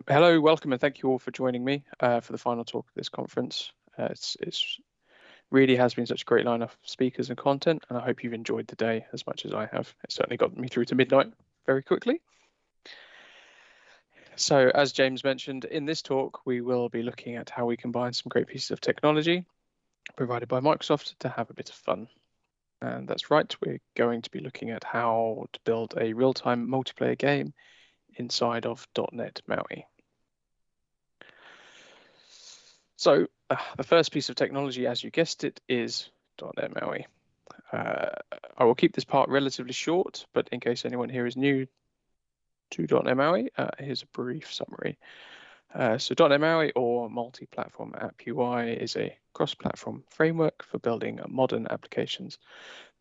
Hello, welcome, and thank you all for joining me for the final talk of this conference. It's really has been such a great lineup of speakers and content, and I hope you've enjoyed the day as much as I have. It certainly got me through to midnight very quickly. So, as James mentioned, in this talk, we will be looking at how we combine some great pieces of technology provided by Microsoft to have a bit of fun. And that's right, we're going to be looking at how to build a real-time multiplayer game inside of .NET MAUI. So the first piece of technology, as you guessed it, is .NET MAUI. I will keep this part relatively short, but in case anyone here is new to .NET MAUI, here's a brief summary. So .NET MAUI, or Multi-Platform App UI, is a cross-platform framework for building modern applications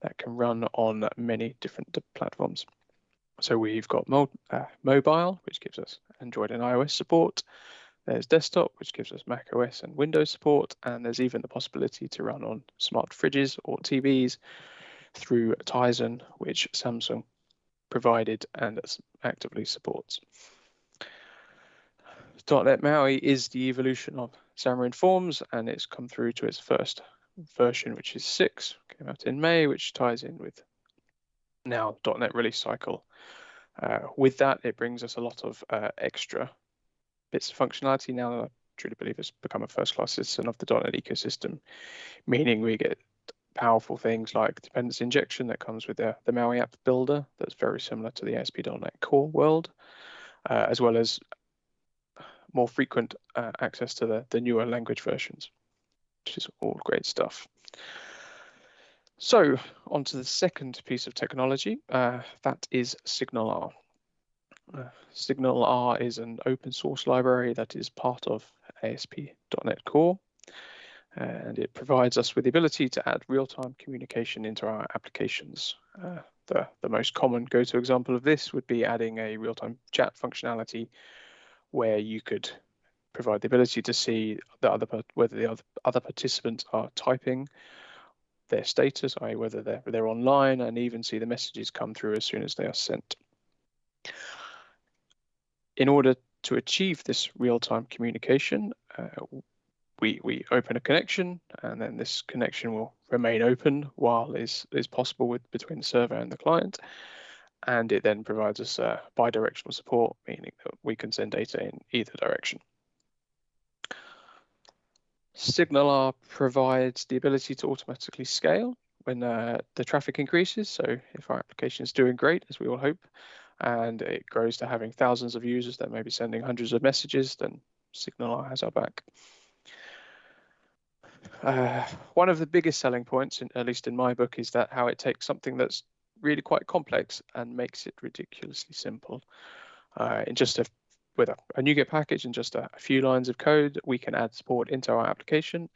that can run on many different platforms. So we've got mobile, which gives us Android and iOS support. There's desktop, which gives us Mac OS and Windows support, and there's even the possibility to run on smart fridges or TVs through Tizen, which Samsung provided and actively supports. .NET MAUI is the evolution of Xamarin Forms, and it's come through to its first version, which is 6, came out in May, which ties in with now .NET release cycle. With that, it brings us a lot of extra bits of functionality now that I truly believe has become a first-class citizen of the .NET ecosystem, meaning we get powerful things like dependency injection that comes with the MAUI app builder that's very similar to the ASP.NET Core world, as well as more frequent access to the newer language versions, which is all great stuff. So on to the second piece of technology, that is SignalR. SignalR is an open source library that is part of ASP.NET Core, and it provides us with the ability to add real-time communication into our applications. The most common go-to example of this would be adding a real-time chat functionality where you could provide the ability to see whether the other participants are typing, their status, i.e. whether they're online, and even see the messages come through as soon as they are sent. In order to achieve this real-time communication, we open a connection, and then this connection will remain open while is possible between the server and the client. And it then provides us bidirectional support, meaning that we can send data in either direction. SignalR provides the ability to automatically scale when the traffic increases. So if our application is doing great, as we all hope, and it grows to having thousands of users that may be sending hundreds of messages, then SignalR has our back. One of the biggest selling points, at least in my book, is that how it takes something that's really quite complex and makes it ridiculously simple. With a NuGet package and just a few lines of code, we can add support into our application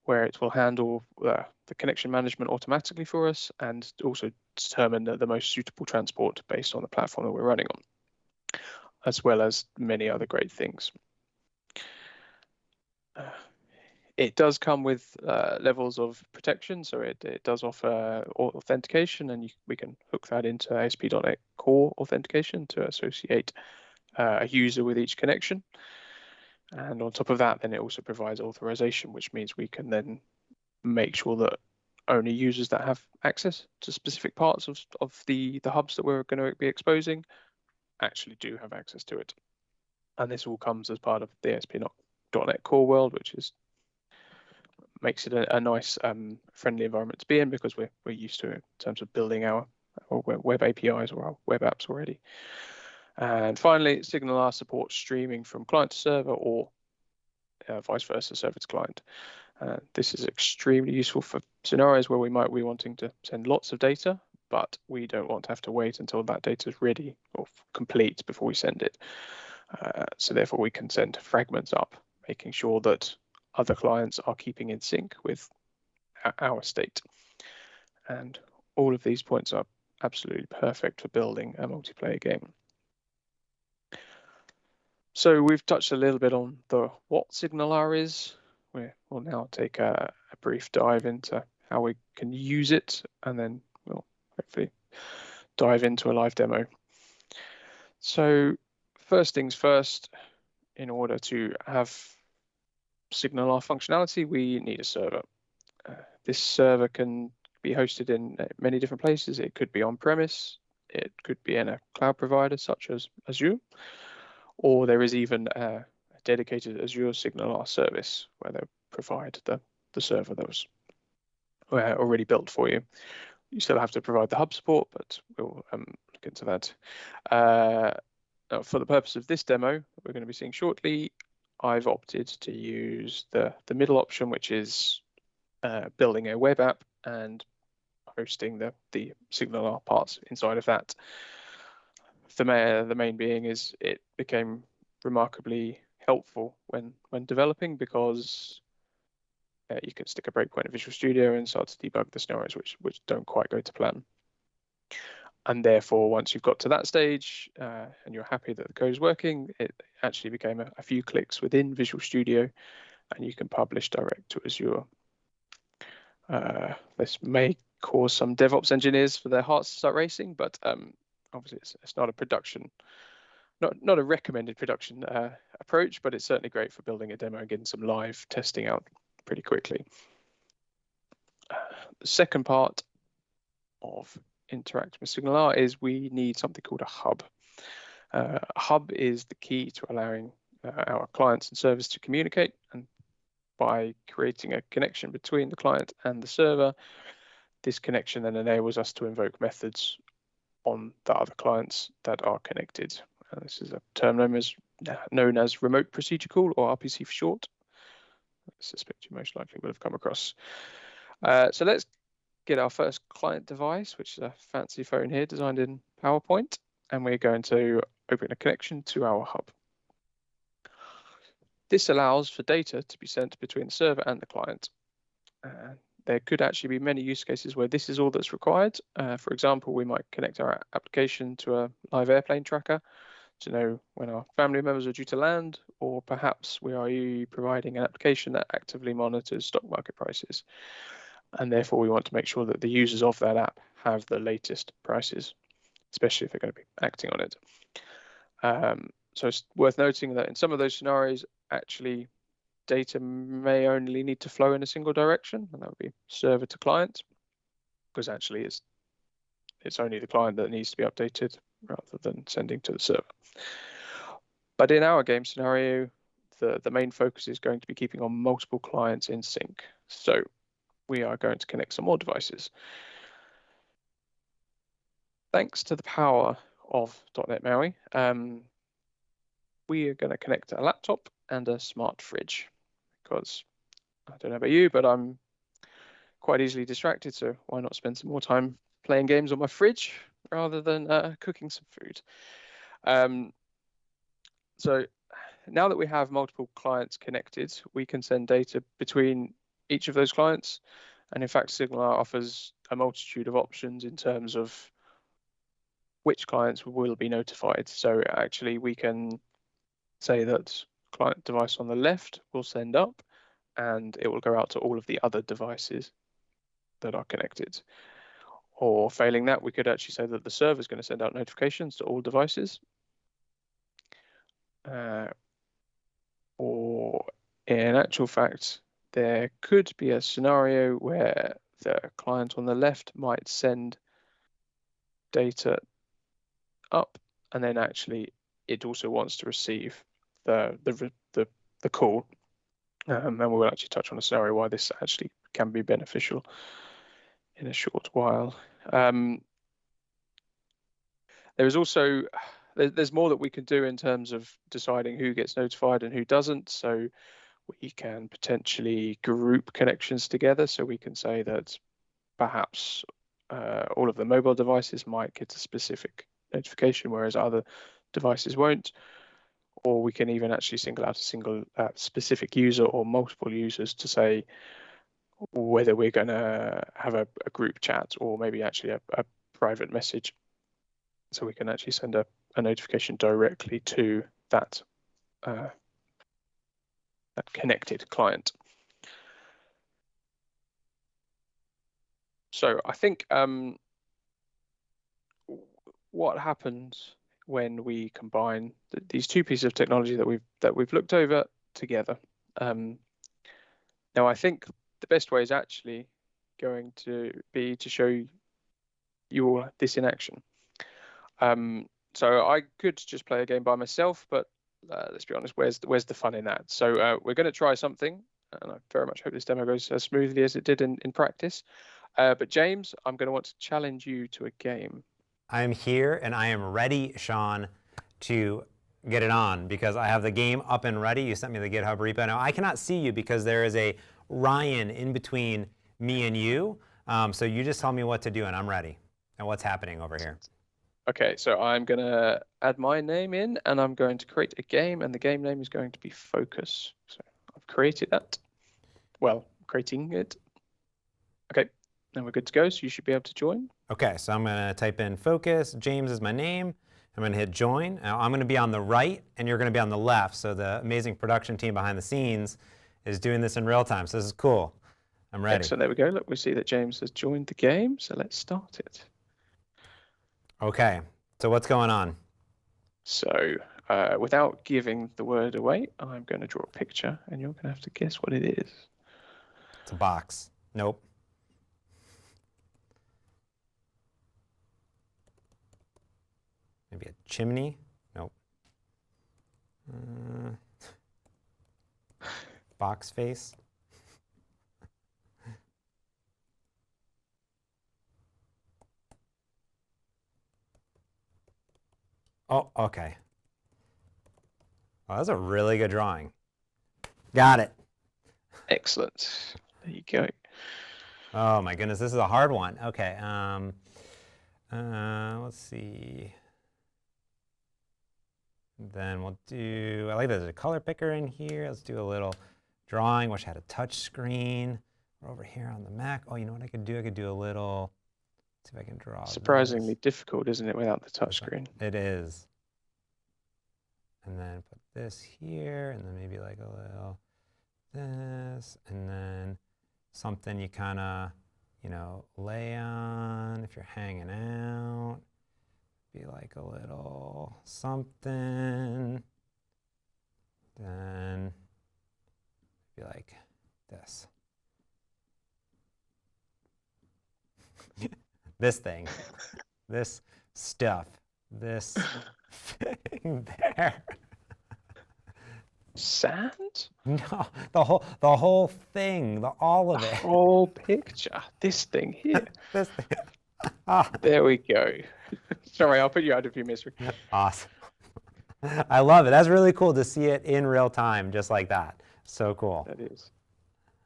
where it will handle the connection management automatically for us and also determine the most suitable transport based on the platform that we're running on, as well as many other great things. It does come with levels of protection, so it does offer authentication, and we can hook that into ASP.NET Core authentication to associate a user with each connection. And on top of that, then it also provides authorization, which means we can then make sure that only users that have access to specific parts of the hubs that we're going to be exposing actually do have access to it. And this all comes as part of the ASP.NET Core world, which makes it a nice, friendly environment to be in because we're used to it in terms of building our web APIs or our web apps already. And finally, SignalR supports streaming from client to server or vice versa, server to client. This is extremely useful for scenarios where we might be wanting to send lots of data, but we don't want to have to wait until that data is ready or complete before we send it. So therefore, we can send fragments up, making sure that other clients are keeping in sync with our state. And all of these points are absolutely perfect for building a multiplayer game. So we've touched a little bit on what SignalR is. We'll now take a brief dive into how we can use it, and then we'll hopefully dive into a live demo. So first things first, in order to have SignalR functionality, we need a server. This server can be hosted in many different places. It could be on-premise, it could be in a cloud provider such as Azure, or there is even a dedicated Azure SignalR service where they provide the server that was already built for you. You still have to provide the hub support, but we'll look into that. For the purpose of this demo that we're going to be seeing shortly, I've opted to use the middle option, which is building a web app and hosting the SignalR parts inside of that. The main being is it became remarkably helpful when developing, because you can stick a breakpoint in Visual Studio and start to debug the scenarios which don't quite go to plan. And therefore, once you've got to that stage and you're happy that the code is working, it actually became a few clicks within Visual Studio, and you can publish direct to Azure. This may cause some DevOps engineers for their hearts to start racing, but obviously it's not a production, not a recommended production approach, but it's certainly great for building a demo and getting some live testing out pretty quickly. The second part of interacting with SignalR is we need something called a hub. A hub is the key to allowing our clients and servers to communicate, and by creating a connection between the client and the server, this connection then enables us to invoke methods on the other clients that are connected. This is a term known as remote procedure call, or RPC for short. I suspect you most likely will have come across. So let's get our first client device, which is a fancy phone here designed in PowerPoint, and we're going to open a connection to our hub. This allows for data to be sent between the server and the client. There could actually be many use cases where this is all that's required. For example, we might connect our application to a live airplane tracker to know when our family members are due to land, or perhaps we are providing an application that actively monitors stock market prices. And therefore, we want to make sure that the users of that app have the latest prices, especially if they're going to be acting on it. So it's worth noting that in some of those scenarios, actually, data may only need to flow in a single direction, and that would be server to client, because actually it's only the client that needs to be updated rather than sending to the server. But in our game scenario, the main focus is going to be keeping on multiple clients in sync. So we are going to connect some more devices. Thanks to the power of .NET MAUI, we are going to connect a laptop and a smart fridge, because I don't know about you, but I'm quite easily distracted, so why not spend some more time playing games on my fridge rather than cooking some food. So now that we have multiple clients connected, we can send data between each of those clients, and in fact SignalR offers a multitude of options in terms of which clients will be notified. So actually we can say that client device on the left will send up, and it will go out to all of the other devices that are connected. Or failing that, we could actually say that the server is going to send out notifications to all devices. Or in actual fact, there could be a scenario where the client on the left might send data up, and then actually it also wants to receive the call. And we'll actually touch on a scenario why this actually can be beneficial in a short while. There is also, there's more that we can do in terms of deciding who gets notified and who doesn't. So we can potentially group connections together. So we can say that perhaps all of the mobile devices might get a specific notification, whereas other devices won't. Or we can even actually single out a specific user or multiple users to say whether we're going to have a group chat or maybe actually a private message. So we can actually send a notification directly to that connected client. So I think what happens when we combine these two pieces of technology that we've looked over together. Now, I think the best way is actually going to be to show you all this in action. So I could just play a game by myself, but let's be honest, where's the fun in that? So we're going to try something, and I very much hope this demo goes as smoothly as it did in practice. But James, I'm going to want to challenge you to a game. I'm here and I am ready, Shaun, to get it on because I have the game up and ready. You sent me the GitHub repo. Now, I cannot see you because there is a Ryan in between me and you. So you just tell me what to do and I'm ready. And what's happening over here? Okay, so I'm going to add my name in and I'm going to create a game, and the game name is going to be Focus. So I've created that. Well, creating it. Okay, now we're good to go, so you should be able to join. Okay, so I'm going to type in Focus. James is my name. I'm going to hit join. Now I'm going to be on the right and you're going to be on the left. So the amazing production team behind the scenes is doing this in real time. So this is cool. I'm ready. Excellent, there we go. Look, we see that James has joined the game, so let's start it. Okay, so what's going on? So without giving the word away, I'm going to draw a picture and you're going to have to guess what it is. It's a box. Nope. Maybe a chimney? Nope. Box face? Oh, okay. Well, that's a really good drawing. Got it. Excellent. There you go. Oh my goodness, this is a hard one. Okay. Let's see. Then we'll do, I like that there's a color picker in here. Let's do a little drawing. Wish I had a touch screen. We're over here on the Mac. Oh, you know what I could do? I could do a little, see if I can draw. Surprisingly difficult, isn't it, without the touchscreen? It is. And then put this here, and then maybe like a little this, and then something you kind of, you know, lay on if you're hanging out. Be like a little something. Then be like this. This thing, this stuff, this thing there. Sand? No, the whole thing, all of it. The whole picture. This thing here. This thing. There we go. Sorry, I'll put you out of your misery. Awesome. I love it. That's really cool to see it in real time, just like that. So cool. That is.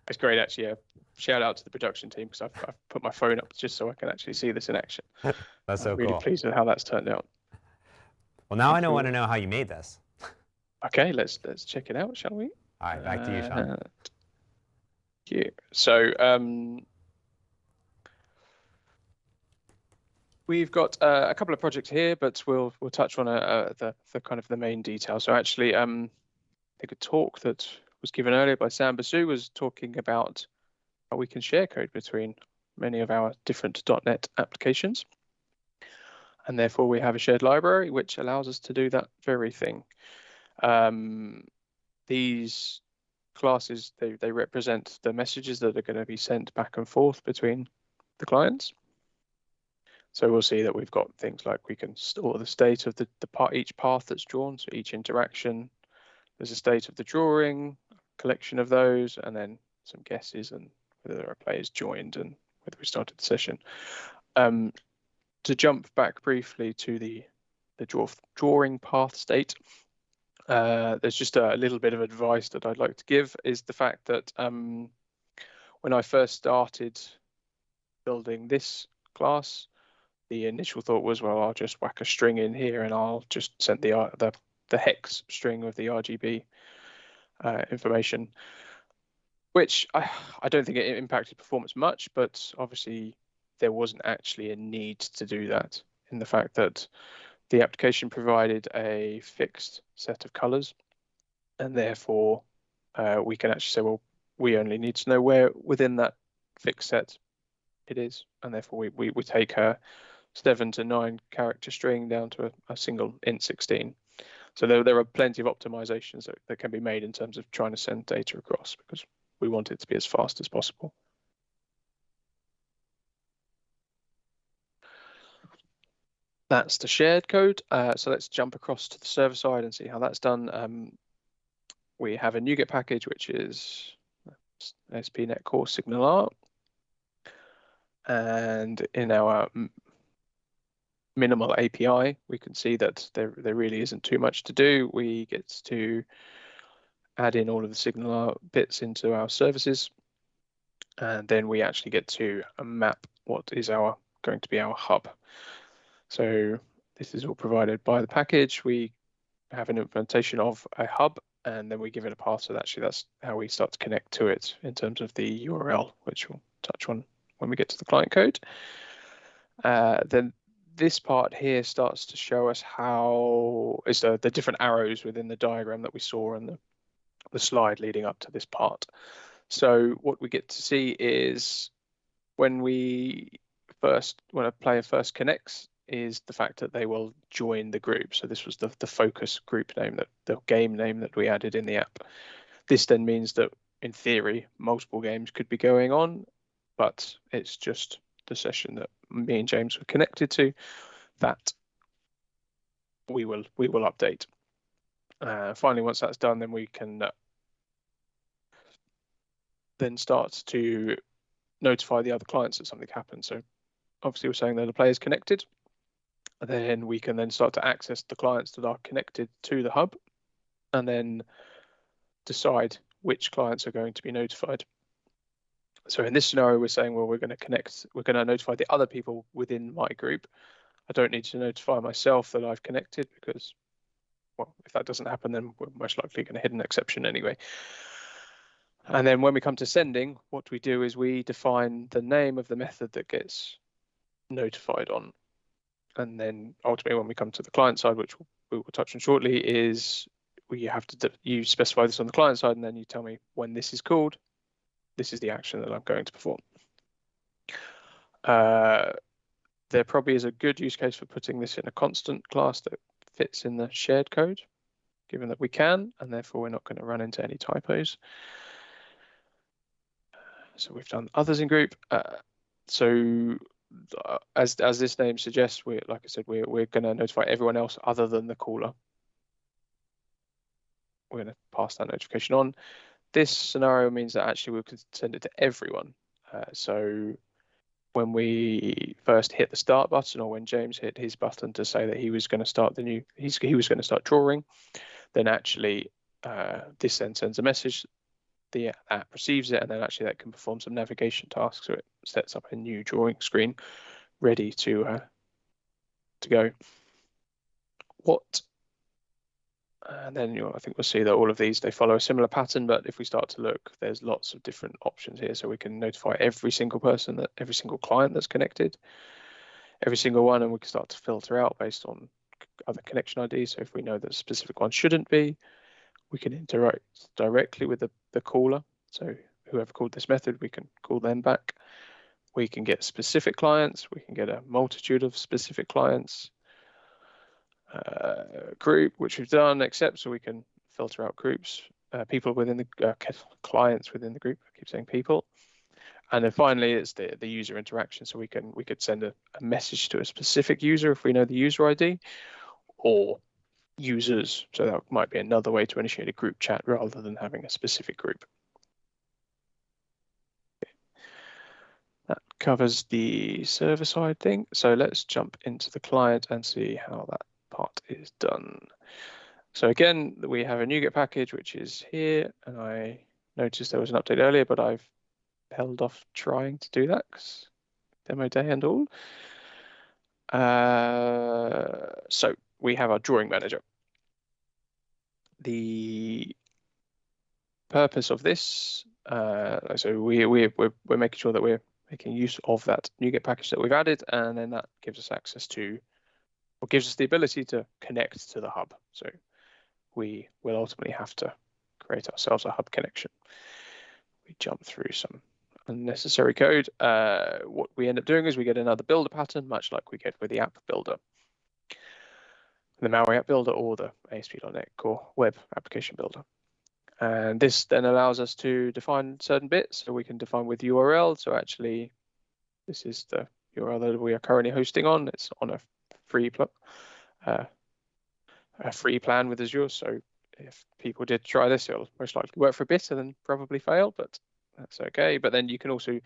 It's great, actually. Yeah. Shout out to the production team because I've put my phone up just so I can actually see this in action. That's so I'm really cool. pleased with how that's turned out. Well, now I want to know how you made this. Okay, let's check it out, shall we? All right, back to you, Shaun. Yeah. So we've got a couple of projects here, but we'll touch on the kind of the main details. So actually, I think a talk that was given earlier by Sam Basu was talking about how we can share code between many of our different .NET applications. And therefore, we have a shared library, which allows us to do that very thing. These classes, they represent the messages that are going to be sent back and forth between the clients. So we'll see that we've got things like we can store the state of each path that's drawn, so each interaction. There's a state of the drawing, collection of those, and then some guesses and whether there are players joined and whether we started the session. To jump back briefly to the drawing path state, there's just a little bit of advice that I'd like to give is the fact that when I first started building this class, the initial thought was, well, I'll just whack a string in here and I'll just send the hex string of the RGB information, which I don't think it impacted performance much, but obviously there wasn't actually a need to do that in the fact that the application provided a fixed set of colors, and therefore we can actually say, well, we only need to know where within that fixed set it is, and therefore we take 7 to 9 character string down to a single int 16. So there are plenty of optimizations that can be made in terms of trying to send data across, because we want it to be as fast as possible. That's the shared code. So let's jump across to the server side and see how that's done. We have a NuGet package, which is ASP.NET Core SignalR. And in our minimal API, we can see that there really isn't too much to do. We get to add in all of the SignalR bits into our services, and then we actually get to map what is going to be our hub. So this is all provided by the package. We have an implementation of a hub, and then we give it a path. So actually that's how we start to connect to it in terms of the URL, which we'll touch on when we get to the client code. Then this part here starts to show us how is the different arrows within the diagram that we saw in the slide leading up to this part. So what we get to see is when a player first connects is the fact that they will join the group. So this was the focus group name, the game name that we added in the app. This then means that in theory, multiple games could be going on, but it's just the session that me and James were connected to that we will update. Finally, once that's done, then we can then start to notify the other clients that something happened. So obviously we're saying that the player is connected. Then we can then start to access the clients that are connected to the hub, and then decide which clients are going to be notified. So in this scenario, we're saying, well, we're going to notify the other people within my group. I don't need to notify myself that I've connected, because, well, if that doesn't happen, then we're most likely going to hit an exception anyway. And then when we come to sending, what we do is we define the name of the method that gets notified on. And then ultimately, when we come to the client side, which we will touch on shortly, is you have to you specify this on the client side, and then you tell me when this is called, this is the action that I'm going to perform. There probably is a good use case for putting this in a constant class that fits in the shared code, given that we can, and therefore we're not going to run into any typos. So we've done others in group. So as this name suggests, like I said, we're going to notify everyone else other than the caller. We're going to pass that notification on. This scenario means that actually we can send it to everyone. So when we first hit the start button, or when James hit his button to say that he was going to start he was going to start drawing, then actually this then sends a message. The app receives it, and then actually that can perform some navigation tasks. So it sets up a new drawing screen ready to go. And then I think we'll see that all of these, they follow a similar pattern, but if we start to look, there's lots of different options here. So we can notify every single person, every single client that's connected, every single one, and we can start to filter out based on other connection IDs. So if we know that a specific one shouldn't be, we can interact directly with the caller. So whoever called this method, we can call them back. We can get specific clients. We can get a multitude of specific clients. Group, which we've done, except so we can filter out groups, people within the clients within the group. I keep saying people. And then finally, it's the user interaction. So we could send a message to a specific user if we know the user ID, or users. So that might be another way to initiate a group chat rather than having a specific group. That covers the server side thing. So let's jump into the client and see how that part is done. So again, we have a NuGet package, which is here, and I noticed there was an update earlier, but I've held off trying to do that because demo day and all. So we have our drawing manager. The purpose of this, so we're making sure that we're making use of that NuGet package that we've added, and then that gives us access to, or gives us the ability to connect to the hub. So we will ultimately have to create ourselves a hub connection. We jump through some unnecessary code, what we end up doing is we get another builder pattern, much like we get with the app builder, the MAUI app builder, or the ASP.NET Core web application builder. And this then allows us to define certain bits. So we can define with URL. So actually, this is the URL that we are currently hosting on. It's on a free plan with Azure. So if people did try this, it'll most likely work for a bit and then probably fail, but that's okay. But then you can also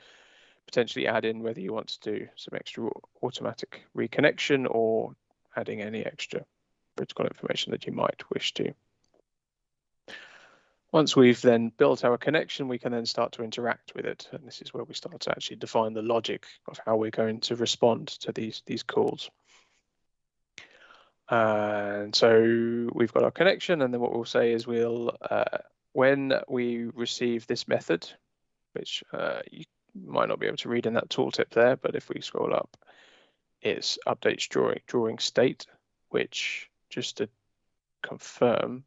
potentially add in whether you want to do some extra automatic reconnection or adding any extra protocol information that you might wish to. Once we've then built our connection, we can then start to interact with it. And this is where we start to actually define the logic of how we're going to respond to these calls. And so we've got our connection, and then what we'll say is we'll, when we receive this method, which you might not be able to read in that tooltip there, but if we scroll up, it's updates drawing state, which, just to confirm,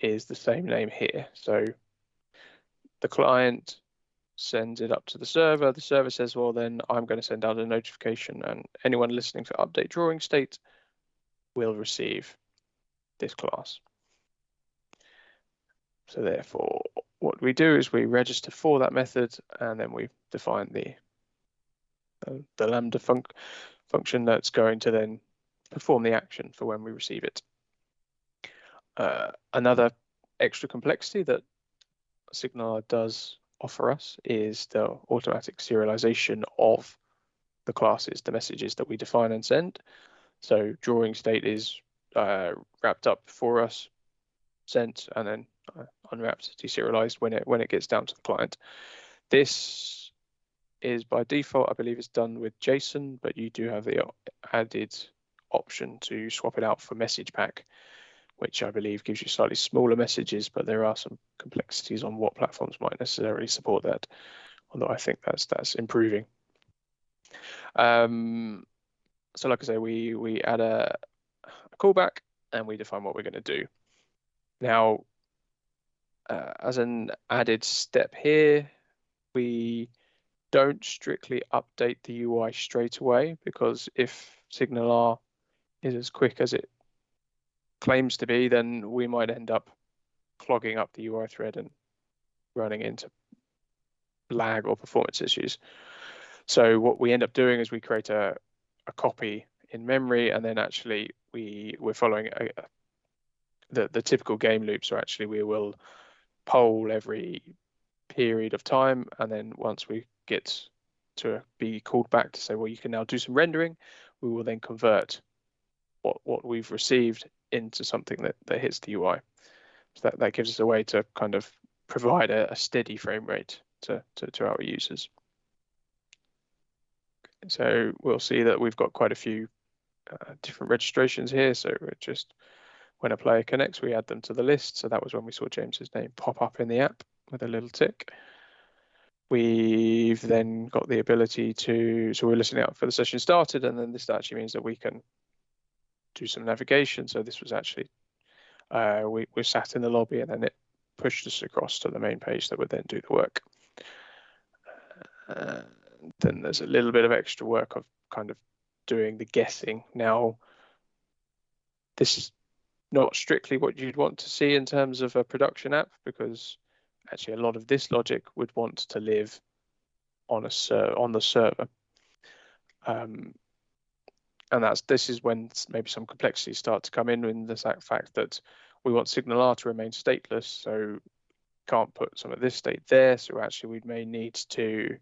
is the same name here. So the client sends it up to the server. The server says, well, then I'm going to send out a notification, and anyone listening for update drawing state will receive this class. So therefore, what we do is we register for that method, and then we define the lambda function that's going to then perform the action for when we receive it. Another extra complexity that SignalR does offer us is the automatic serialization of the classes, the messages that we define and send. So drawing state is wrapped up for us, sent, and then unwrapped, deserialized when it gets down to the client. This is by default, I believe it's done with JSON, but you do have the added option to swap it out for message pack, which I believe gives you slightly smaller messages, but there are some complexities on what platforms might necessarily support that, although I think that's improving. So like I say, we add a callback and we define what we're going to do. Now, as an added step here, we don't strictly update the UI straight away, because if SignalR is as quick as it claims to be, then we might end up clogging up the UI thread and running into lag or performance issues. So what we end up doing is we create a copy in memory, and then actually we're following the typical game loop. So actually we will poll every period of time, and then once we get to be called back to say, well, you can now do some rendering, we will then convert what we've received into something that hits the UI. So that gives us a way to kind of provide a steady frame rate to our users. So we'll see that we've got quite a few different registrations here. So we're just, when a player connects, we add them to the list. So that was when we saw James's name pop up in the app with a little tick. We've then got the ability to, so we're listening out for the session started, and then this actually means that we can do some navigation. So this was actually, we sat in the lobby, and then it pushed us across to the main page that would then do the work. Then there's a little bit of extra work of kind of doing the guessing. Now, this is not strictly what you'd want to see in terms of a production app, because actually a lot of this logic would want to live on the server. And this is when maybe some complexities start to come in the fact that we want SignalR to remain stateless, so can't put some of this state there. So actually we may need to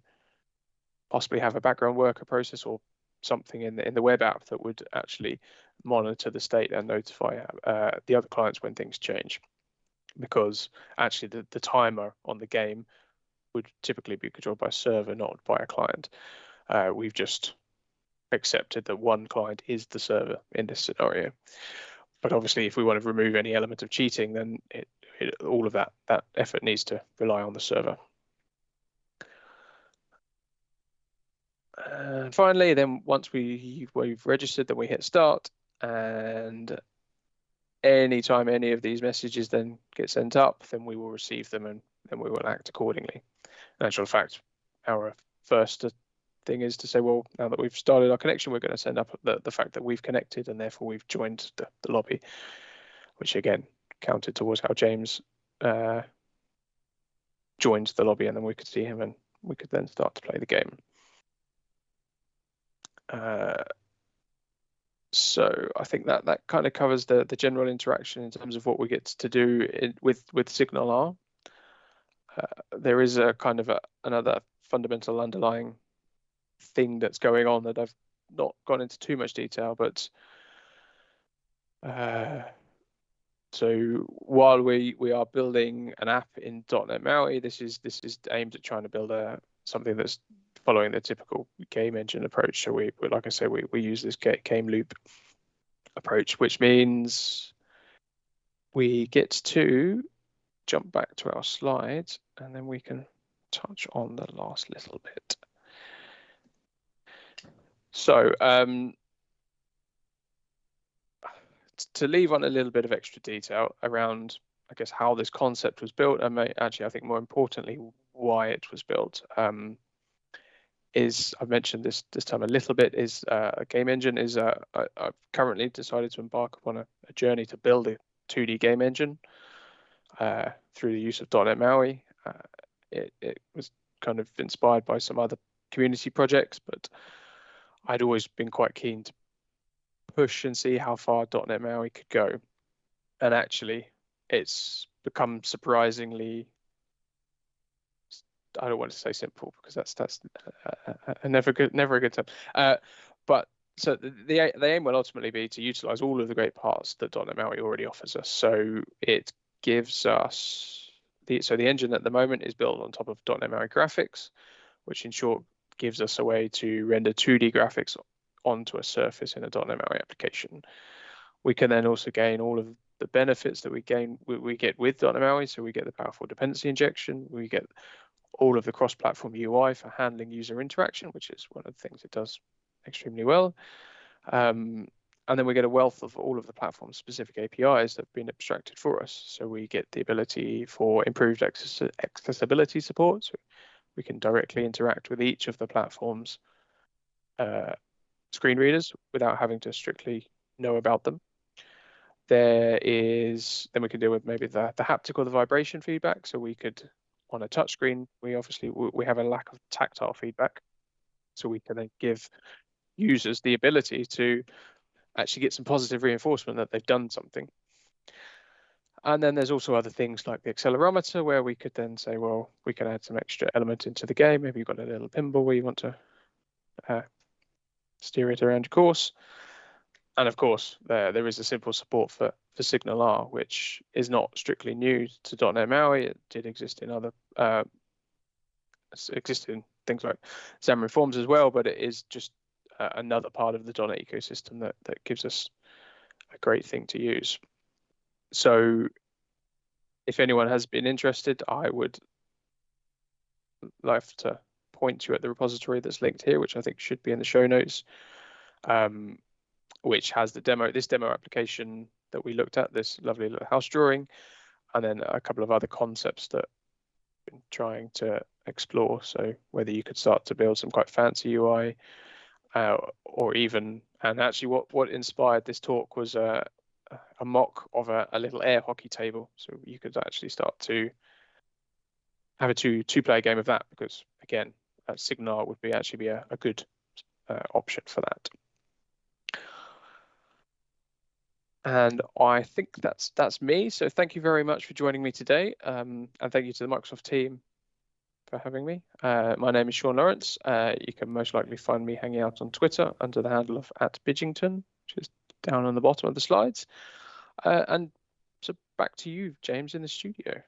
possibly have a background worker process or something in the web app that would actually monitor the state and notify the other clients when things change, because actually the timer on the game would typically be controlled by a server, not by a client. We've just accepted that one client is the server in this scenario, but obviously if we want to remove any element of cheating, then all of that effort needs to rely on the server. And finally, then once we've registered, then we hit start, and anytime any of these messages then get sent up, then we will receive them and then we will act accordingly. In actual fact, our first thing is to say, well, now that we've started our connection, we're going to send up the fact that we've connected and therefore we've joined the lobby, which again counted towards how James joined the lobby, and then we could see him and we could then start to play the game. So I think that kind of covers the general interaction in terms of what we get to do with SignalR. There is a kind of another fundamental underlying thing that's going on that I've not gone into too much detail, but so while we are building an app in .NET MAUI, this is aimed at trying to build something that's following the typical game engine approach. So we like I say, we use this game loop approach, which means we get to jump back to our slides and then we can touch on the last little bit. So to leave on a little bit of extra detail around, I guess, how this concept was built, and actually I think more importantly why it was built, is, I've mentioned this time a little bit, is a game engine is I've currently decided to embark upon a journey to build a 2D game engine through the use of .NET MAUI. It was kind of inspired by some other community projects, but I'd always been quite keen to push and see how far .NET MAUI could go, and actually it's become surprisingly, I don't want to say simple because that's never a good term, but so the aim will ultimately be to utilize all of the great parts that .NET MAUI already offers us. So it gives us the engine at the moment is built on top of .NET MAUI graphics, which in short gives us a way to render 2D graphics onto a surface in a .NET MAUI application. We can then also gain all of the benefits that we get with .NET MAUI. So we get the powerful dependency injection, we get all of the cross-platform UI for handling user interaction, which is one of the things it does extremely well. And then we get a wealth of all of the platform-specific APIs that have been abstracted for us. So we get the ability for improved accessibility support. So we can directly interact with each of the platform's screen readers without having to strictly know about them. Then we can deal with maybe the haptic or the vibration feedback. So we could, on a touchscreen, we have a lack of tactile feedback. So we can then give users the ability to actually get some positive reinforcement that they've done something. And then there's also other things like the accelerometer, where we could then say, well, we can add some extra element into the game. Maybe you've got a little pinball where you want to steer it around your course. And of course, there is a simple support for SignalR, which is not strictly new to .NET MAUI. It did exist in other things like Xamarin Forms as well, but it is just another part of the .NET ecosystem that gives us a great thing to use. So if anyone has been interested, I would like to point you at the repository that's linked here, which I think should be in the show notes, which has this demo application that we looked at, this lovely little house drawing, and then a couple of other concepts that I've been trying to explore. So whether you could start to build some quite fancy UI, or even, and actually what inspired this talk was a mock of a little air hockey table. So you could actually start to have a two-player game of that, because again, SignalR would actually be a good option for that. And I think that's me. So thank you very much for joining me today, and thank you to the Microsoft team for having me. My name is Shaun Lawrence. You can most likely find me hanging out on Twitter under the handle of @Bidgington, which is down on the bottom of the slides. And so back to you, James, in the studio.